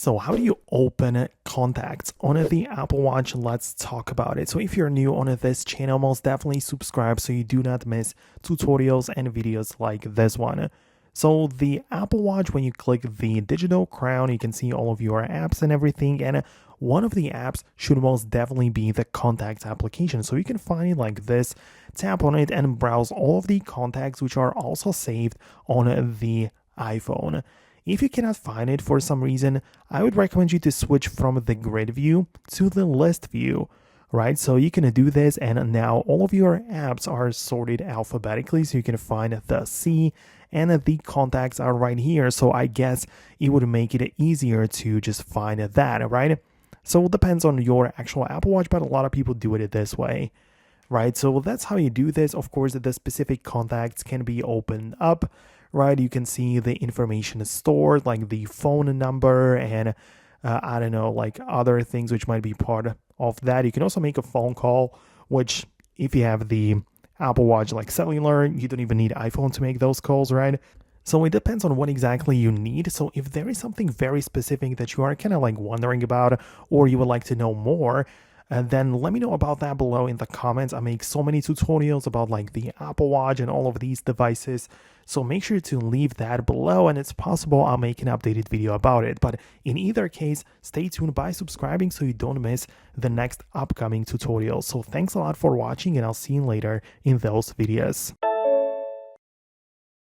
So how do you open contacts on the Apple Watch? Let's talk about it. So if you're new on this channel, most definitely subscribe so you do not miss tutorials and videos like this one. So the Apple Watch, when you click the digital crown, you can see all of your apps and everything. And one of the apps should most definitely be the contacts application. So you can find it like this, tap on it and browse all of the contacts which are also saved on the iPhone. If you cannot find it for some reason, I would recommend you to switch from the grid view to the list view, right? So you can do this, and now all of your apps are sorted alphabetically, so you can find the C, and the contacts are right here. So I guess it would make it easier to just find that, right? So it depends on your actual Apple Watch, but a lot of people do it this way, right? So that's how you do this. Of course, the specific contacts can be opened up, right? You can see the information stored, like the phone number and I don't know, like other things which might be part of that. You can also make a phone call, which if you have the Apple Watch like cellular, you don't even need iPhone to make those calls, right? So it depends on what exactly you need. So if there is something very specific that you are kind of like wondering about, or you would like to know more, then let me know about that below in the comments. I make so many tutorials about like the Apple Watch and all of these devices. So make sure to leave that below, and it's possible I'll make an updated video about it. But in either case, stay tuned by subscribing so you don't miss the next upcoming tutorial. So thanks a lot for watching, and I'll see you later in those videos.